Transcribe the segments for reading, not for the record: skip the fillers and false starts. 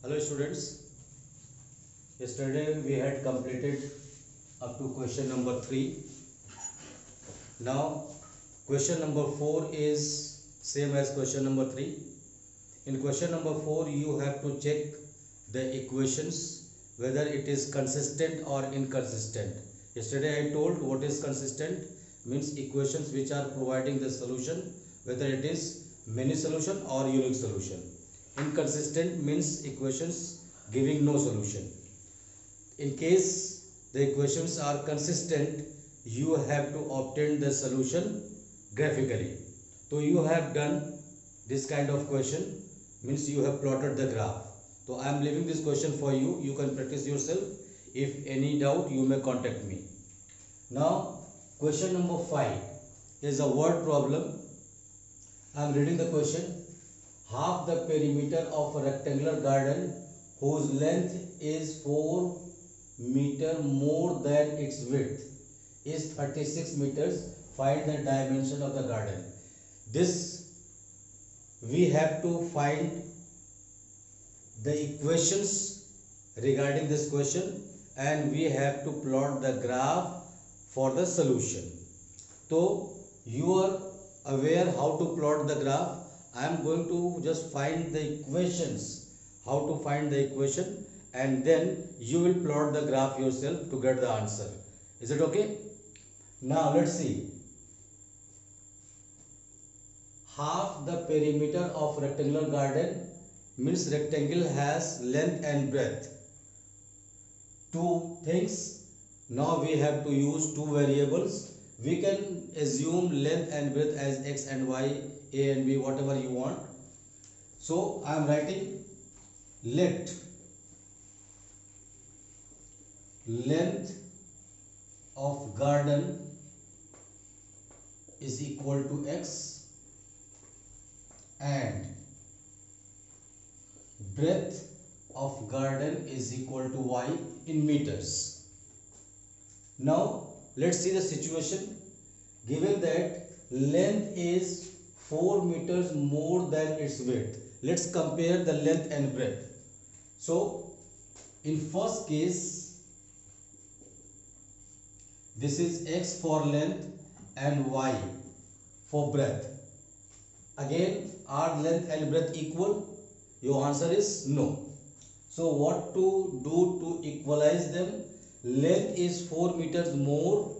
Hello students, yesterday we had completed up to question number 3. Now question number 4 is same as question number 3. In question number 4 you have to check the equations whether it is consistent or inconsistent. Yesterday I told what is consistent means equations which are providing the solution whether it is many solution or unique solution. Inconsistent means equations giving no solution. In case the equations are consistent, you have to obtain the solution graphically. So you have done this kind of question means you have plotted the graph. So I am leaving this question for you. You can practice yourself. If any doubt, you may contact me. Now question number 5 is a word problem. I am reading the question. Half the perimeter of a rectangular garden whose length is 4 meter more than its width is 36 meters. Find the dimension of the garden. This we have to find the equations regarding this question and we have to plot the graph for the solution. So you are aware how to plot the graph. I am going to just find the equations, how to find the equation, and then you will plot the graph yourself to get the answer. Is it okay? Now let's see. Half the perimeter of rectangular garden means rectangle has length and breadth. Two things. Now we have to use two variables. We can assume length and breadth as x and y, a and b, whatever you want. So I am writing let length of garden is equal to x and breadth of garden is equal to y in meters. Now let's see the situation. Given that length is 4 meters more than its width, let's compare the length and breadth. So in first case, this is x for length and y for breadth. Again, are length and breadth equal? Your answer is no. So what to do to equalize them? Length is 4 meters more.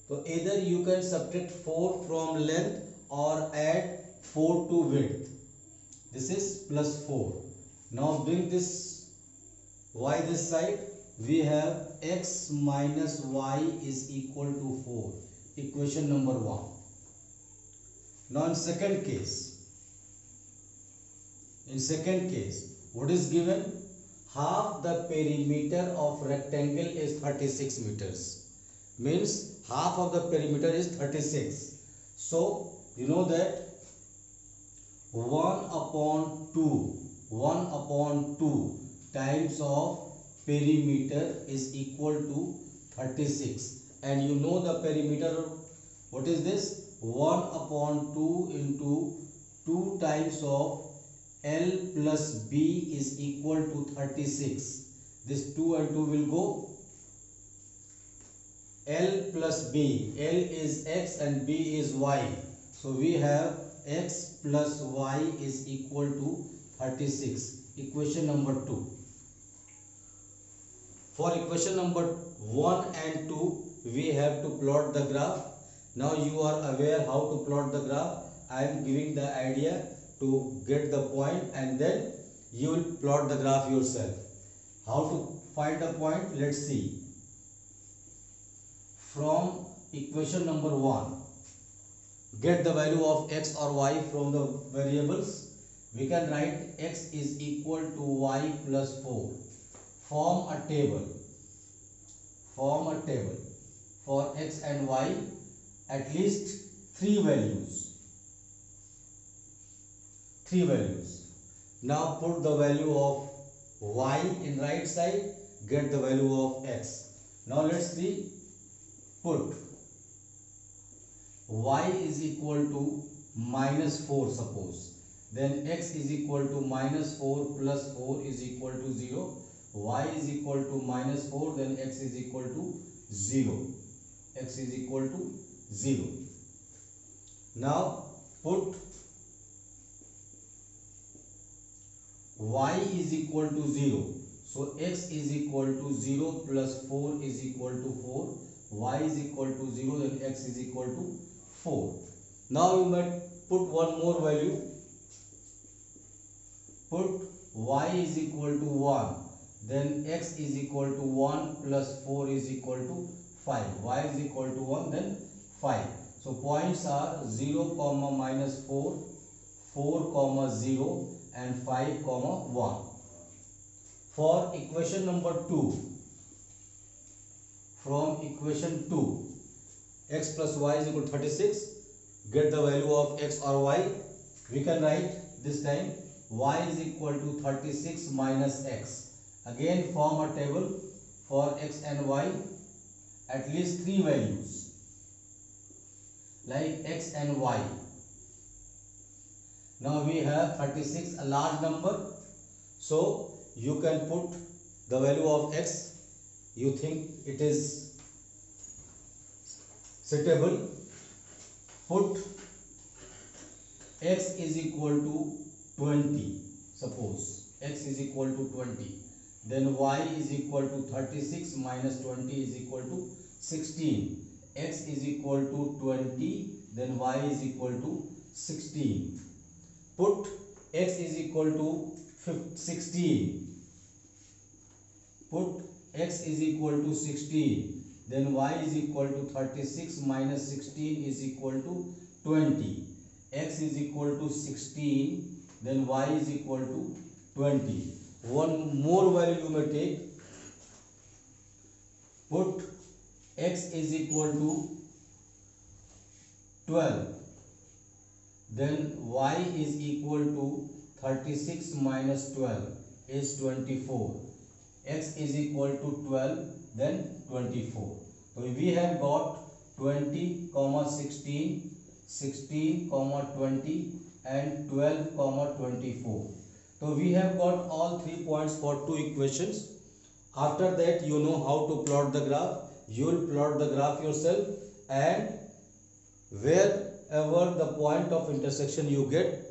So either you can subtract 4 from length or add 4 to width. This is plus 4. Now bring this y this side. We have x minus y is equal to 4. Equation number 1. Now in second case, what is given? Half the perimeter of rectangle is 36 meters. Means half of the perimeter is 36. So you know that 1 upon 2 times of perimeter is equal to 36. And you know the perimeter, what is this? 1 upon 2 into 2 times of L plus B is equal to 36. This 2 and 2 will go. L plus B. L is x and B is y. So we have x plus y is equal to 36. Equation number 2. For equation number 1 and 2, we have to plot the graph. Now you are aware how to plot the graph. I am giving the idea to get the point and then you will plot the graph yourself. How to find the point? Let's see. From equation number 1, get the value of x or y from the variables. We can write x is equal to y plus 4. Form a table for x and y, at least 3 values. Now put the value of y in right side, get the value of x. Now let's see. Put y is equal to minus 4 suppose. then x is equal to minus 4 plus 4 is equal to 0. Y is equal to minus 4, then x is equal to 0. X is equal to 0. Now put y is equal to 0. So x is equal to 0 plus 4 is equal to 4. Y is equal to 0, then x is equal to 4. Now you might put one more value. Put y is equal to 1. Then x is equal to 1 plus 4 is equal to 5. Y is equal to 1, then 5. So points are 0, minus 4, 4, 0 and 5, 1. For equation number 2, from equation 2, x plus y is equal to 36. Get the value of x or y. We can write this time y is equal to 36 minus x. Again form a table for x and y, at least 3 values like x and y. Now we have 36, a large number, so you can put the value of x you think it is suitable. Put x is equal to 20. Suppose x is equal to 20. Then y is equal to 36 minus 20 is equal to 16. X is equal to 20. Then y is equal to 16. Put x is equal to 16. Put x is equal to 16. Then y is equal to 36 minus 16 is equal to 20. X is equal to 16. Then y is equal to 20. One more value you may take. Put x is equal to 12. Then y is equal to 36 minus 12 is 24. X is equal to 12, then 24. So we have got 20, 16, 16, 20 and 12, 24. So we have got all 3 points for 2 equations. After that you know how to plot the graph. You will plot the graph yourself, and wherever the point of intersection you get,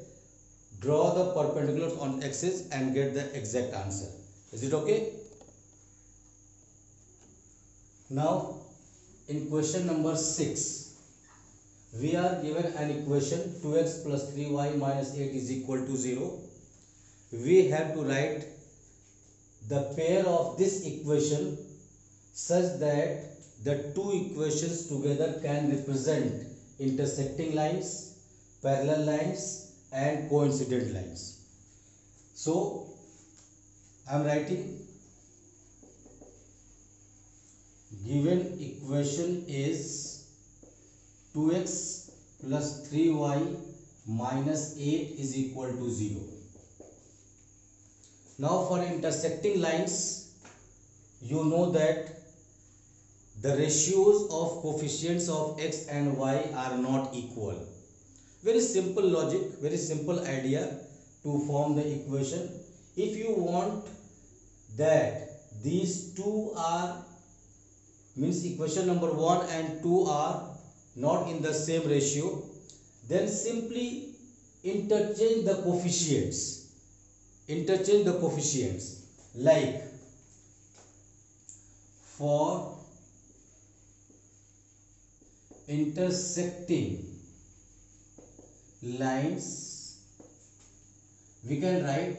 draw the perpendiculars on axis and get the exact answer. Is it okay? Now in question number 6, we are given an equation 2x plus 3y minus 8 is equal to 0. We have to write the pair of this equation such that the two equations together can represent intersecting lines, parallel lines and coincident lines. So I am writing given equation is 2x plus 3y minus 8 is equal to 0. Now for intersecting lines, you know that the ratios of coefficients of x and y are not equal. Very simple logic, very simple idea to form the equation. If you want that these two are, means equation number 1 and 2 are not in the same ratio, then simply interchange the coefficients. Interchange the coefficients, like for intersecting lines we can write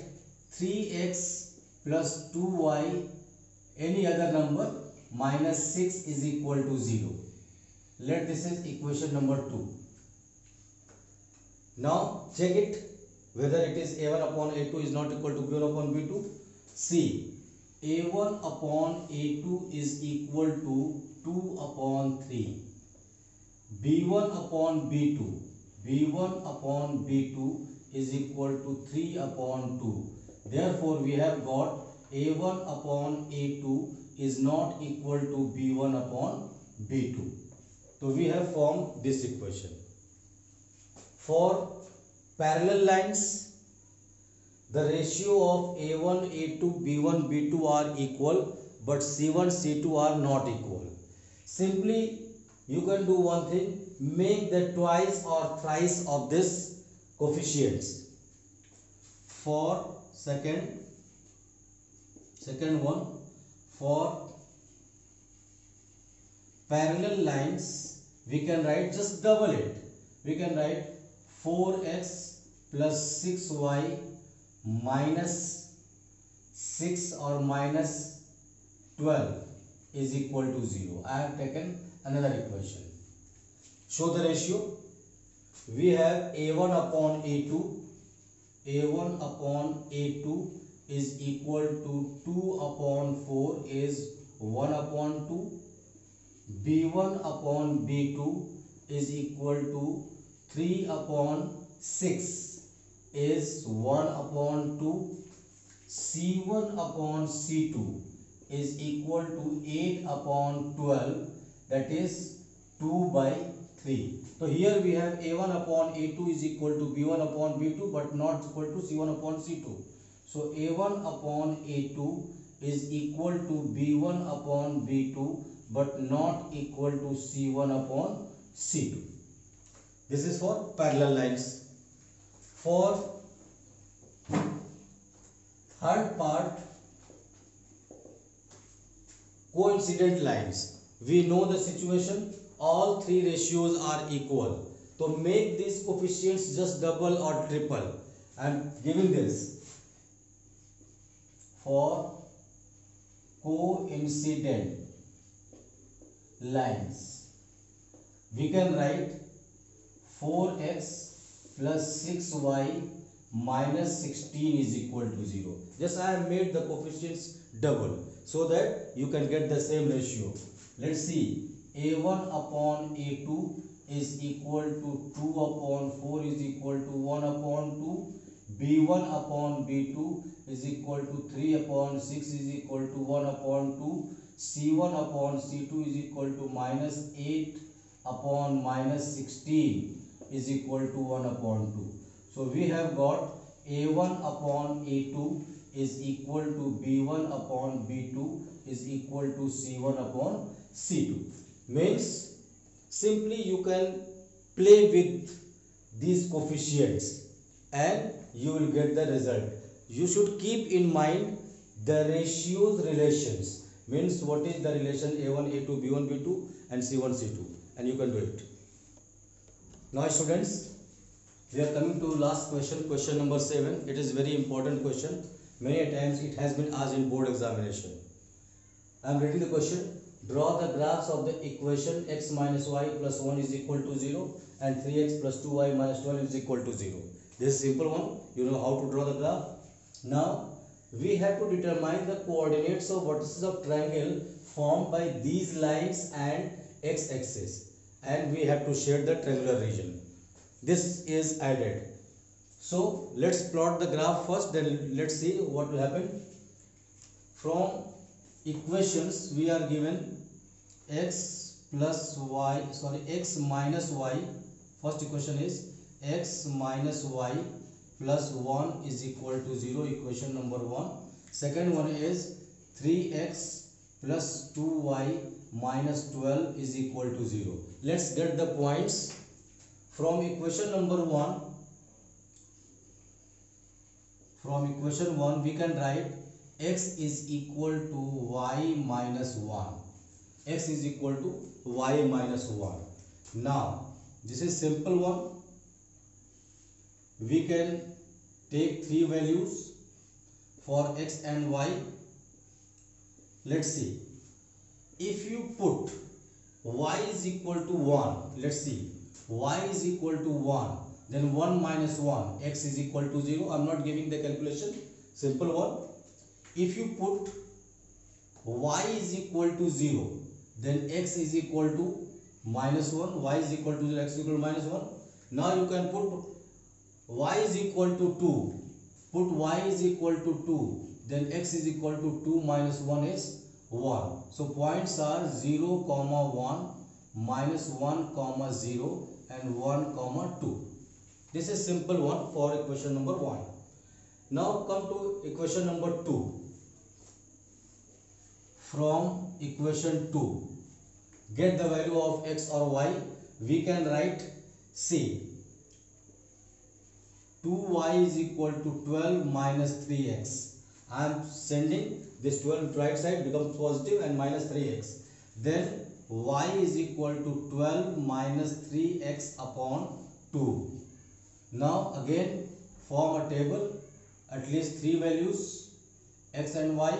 3x plus 2y any other number minus 6 is equal to 0. Let this is equation number 2. Now check it whether it is a1 upon a2 is not equal to b1 upon b2. See, a1 upon a2 is equal to 2 upon 3. b1 upon b2, b1 upon b2 is equal to 3 upon 2. Therefore we have got a1 upon a2 is not equal to b1 upon b2. So we have formed this equation. For parallel lines, the ratio of A1, A2, B1, B2 are equal, but C1, C2 are not equal. Simply you can do one thing, make the twice or thrice of this coefficients. For second one, for parallel lines we can write just double it. We can write 4x plus 6y minus 6 or minus 12 is equal to 0. I have taken another equation. Show the ratio. We have A1 upon A2. A1 upon A2 is equal to 2 upon 4 is 1 upon 2. B1 upon B2 is equal to 3 upon 6 is 1 upon 2. C1 upon C2 is equal to 8 upon 12, that is 2 by 3. So here we have A1 upon A2 is equal to B1 upon B2 but not equal to C1 upon C2. So A1 upon A2 is equal to B1 upon B2 but not equal to C1 upon C2. This is for parallel lines. For third part, coincident lines. We know the situation, all three ratios are equal. So make these coefficients just double or triple. I am giving this. For coincident lines, we can write 4x plus 6y minus 16 is equal to 0. Just I have made the coefficients double so that you can get the same ratio. Let's see. A1 upon A2 is equal to 2 upon 4 is equal to 1 upon 2. B1 upon B2 is equal to 3 upon 6 is equal to 1 upon 2. C1 upon C2 is equal to minus 8 upon minus 16 is equal to 1 upon 2. So we have got A1 upon A2 is equal to B1 upon B2 is equal to C1 upon C2. Means simply you can play with these coefficients and you will get the result. You should keep in mind the ratios relations. Means what is the relation A1, A2, B1, B2 and C1, C2, and you can do it. Now students, we are coming to last question, question number 7. It is very important question. Many times it has been asked in board examination. I am reading the question. Draw the graphs of the equation x minus y plus 1 is equal to 0 and 3x plus 2y minus 12 is equal to 0. This is simple one. You know how to draw the graph. Now we have to determine the coordinates of vertices of triangle formed by these lines and x-axis, and we have to shade the triangular region. This is added. So let's plot the graph first, then let's see what will happen. From equations we are given x minus y. First equation is x minus y plus 1 is equal to 0, equation number 1. Second one is 3x plus 2y minus 12 is equal to 0. Let's get the points. From equation number 1, we can write x is equal to y minus 1. X is equal to y minus 1. Now this is simple one. We can take three values for x and y. Let's see. If you put y is equal to 1, let's see, y is equal to 1, then 1 minus 1, x is equal to 0. I am not giving the calculation, simple one. If you put y is equal to 0, then x is equal to minus 1, y is equal to 0, x is equal to minus 1. Now you can put y is equal to 2. Put y is equal to 2, then x is equal to 2 minus 1 is 1. So points are 0, 1, minus 1, 0 and 1, 2. This is simple one for equation number 1. Now come to equation number 2. From equation 2, get the value of x or y. We can write, see, 2y is equal to 12 minus 3x. I am sending this 12 to right side, becomes positive, and minus 3x. Then y is equal to 12 minus 3x upon 2. Now again form a table, at least 3 values, x and y,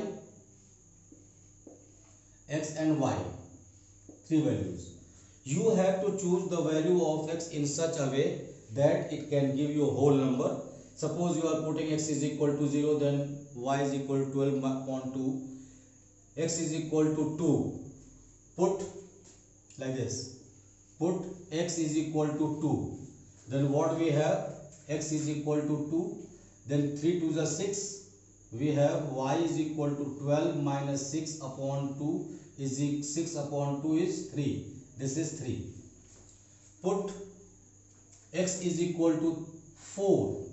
3 values. You have to choose the value of x in such a way that it can give you a whole number. Suppose you are putting x is equal to 0, then y is equal to 12 upon 2. X is equal to 2. Put like this. Put x is equal to 2. Then what we have? X is equal to 2. Then 3 to the 6. We have y is equal to 12 minus 6 upon 2 is 6 upon 2 is 3. This is 3. Put x is equal to 4.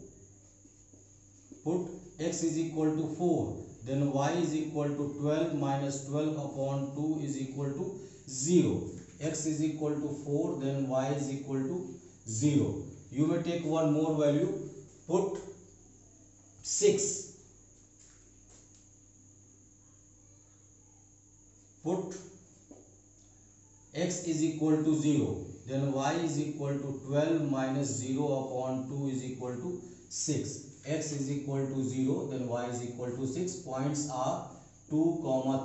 Put x is equal to 4. Then y is equal to 12 minus 12 upon 2 is equal to 0. X is equal to 4. Then y is equal to 0. You may take one more value. Put 6. Put x is equal to 0. Then y is equal to 12 minus 0 upon 2 is equal to 6. X is equal to 0. Then y is equal to 6. Points are 2,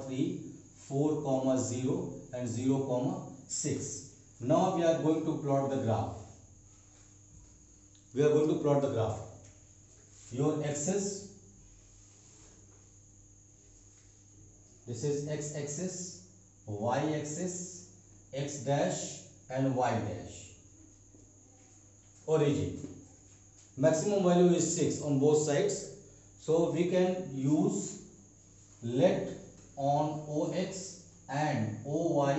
3, 4, 0 and 0, 6. Now we are going to plot the graph. Your axis, this is x-axis, y-axis, x dash and y dash. Origin. Maximum value is 6 on both sides. So we can use let on OX and OY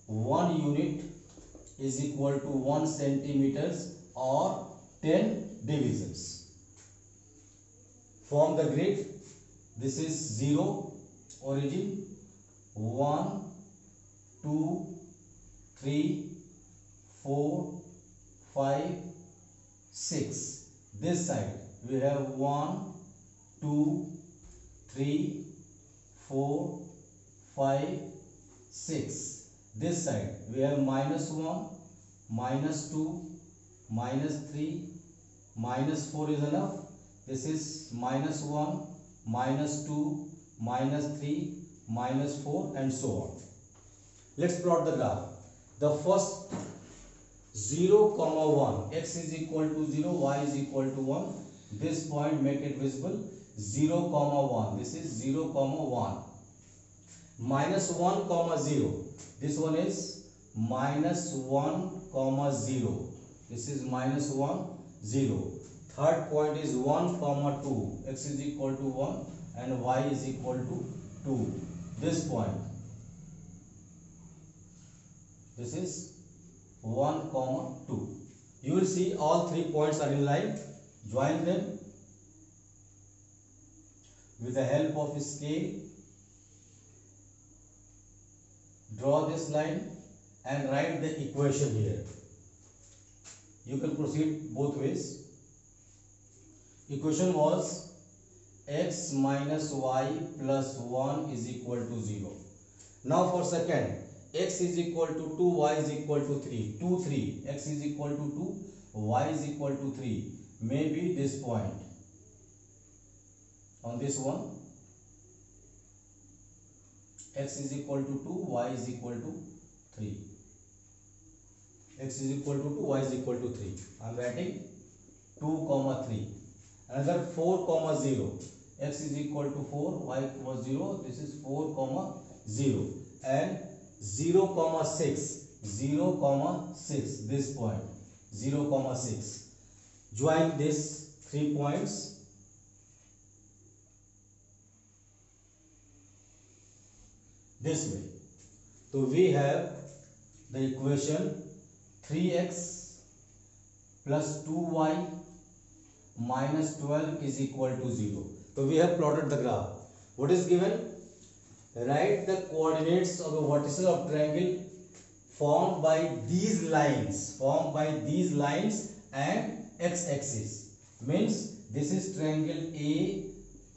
1 unit is equal to 1 centimeters or 10 divisions. Form the grid. This is 0 origin, 1, 2, 3, 4, 5, 6. This side we have 1, 2, 3, 4, 5, 6. This side we have minus 1, minus 2, minus 3, minus 4 is enough. This is minus 1, minus 2, minus 3, minus 4 and so on. Let's plot the graph. The first 0, 1, x is equal to 0, y is equal to 1. This point make it visible. 0, 1. This is 0, 1. Minus 1, 0. This one is minus 1, 0. This is minus 1, 0. Third point is 1, 2. X is equal to 1 and y is equal to 2. This point. This is 1, 2. You will see all 3 points are in line. Join them with the help of a scale. Draw this line and write the equation here. You can proceed both ways. Equation was x minus y plus 1 is equal to 0. Now for second, x is equal to 2, y is equal to 3. 2, 3. X is equal to 2, y is equal to 3. Maybe this point. On this one, x is equal to 2, y is equal to 3. X is equal to 2, y is equal to 3. I am writing 2, 3. Another 4, 0. X is equal to 4, y was 0. This is 4, 0. And 0, 6. 0, 6. This point. 0, 6. Join these 3 points. This way. So we have the equation 3x plus 2y minus 12 is equal to 0. So we have plotted the graph. What is given? Write the coordinates of the vertices of triangle formed by these lines, and x-axis. Means this is triangle A,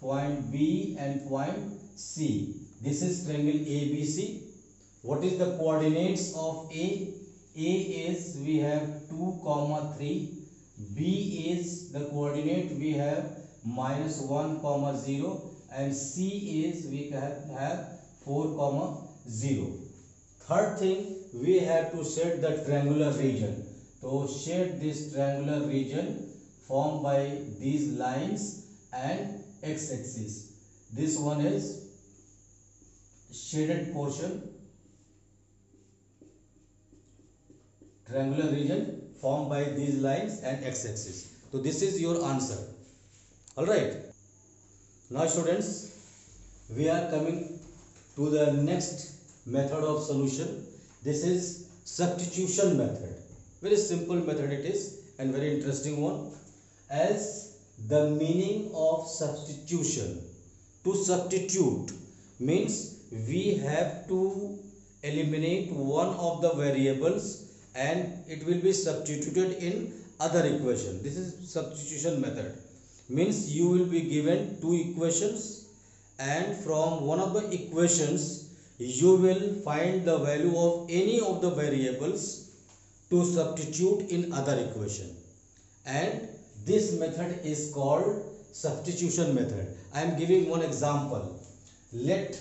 point B and point C. This is triangle ABC. What is the coordinates of A? A is we have 2, 3. B is the coordinate we have minus 1, 0, and C is we have 4, 0. Third thing, we have to set the triangular region. So shade this triangular region formed by these lines and x-axis. This one is shaded portion, triangular region formed by these lines and x-axis. So this is your answer. Alright. Now students, we are coming to the next method of solution. This is substitution method. Very simple method it is and very interesting one. As the meaning of substitution, to substitute means we have to eliminate one of the variables and it will be substituted in other equation. This is substitution method. Means you will be given two equations and from one of the equations you will find the value of any of the variables to substitute in other equation, and this method is called substitution method. I am giving one example. Let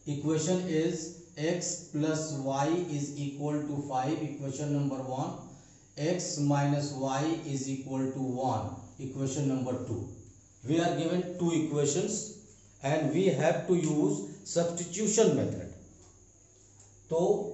equation is x plus y is equal to 5, equation number 1. X minus y is equal to 1, equation number 2. We are given two equations and we have to use substitution method. So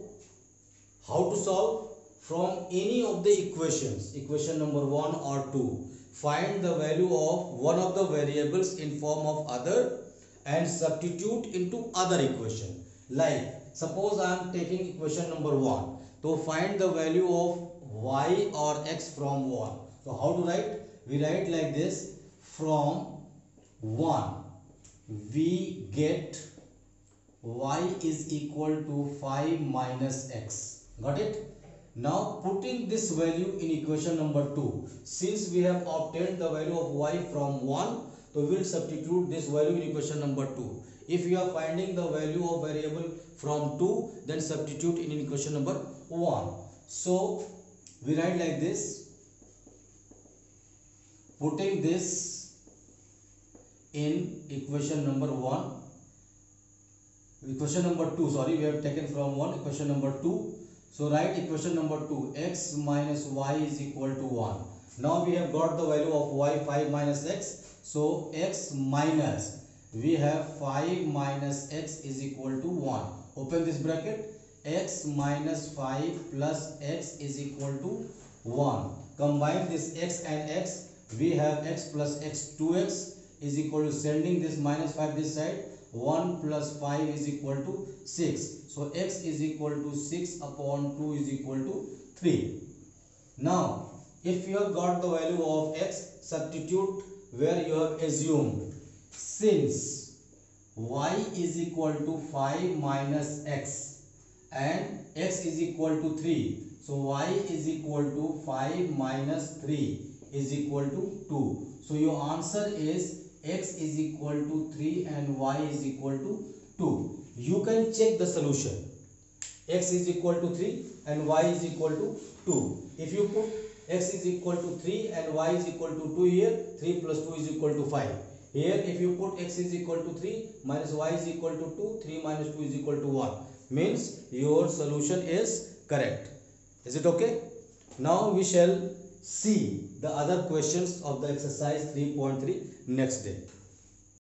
how to solve? From any of the equations, equation number 1 or 2, find the value of one of the variables in form of other and substitute into other equation. Like suppose I am taking equation number 1. So find the value of y or x from 1. So how to write? We write like this: from 1 we get y is equal to 5 minus x. Got it? Now putting this value in equation number 2, since we have obtained the value of y from 1, so we will substitute this value in equation number 2. If you are finding the value of variable from 2, then substitute in equation number 1. So we write like this: putting this in equation number 1, equation number 2, sorry, we have taken from 1, equation number 2. So write equation number 2, x minus y is equal to 1. Now we have got the value of y, 5 minus x. So x minus, we have 5 minus x is equal to 1. Open this bracket. X minus 5 plus x is equal to 1. Combine this x and x. We have x plus x, 2x is equal to, sending this minus 5 this side, 1 plus 5 is equal to 6. So x is equal to 6 upon 2 is equal to 3. Now if you have got the value of x, substitute where you have assumed. Since y is equal to 5 minus x and x is equal to 3, so y is equal to 5 minus 3 is equal to 2. So your answer is x is equal to 3 and y is equal to 2. You can check the solution. X is equal to 3 and y is equal to 2. If you put x is equal to 3 and y is equal to 2 here, 3 plus 2 is equal to 5. Here if you put x is equal to 3 minus y is equal to 2, 3 minus 2 is equal to 1. Means your solution is correct. Is it okay? Now we shall see the other questions of the exercise 3.3 next day.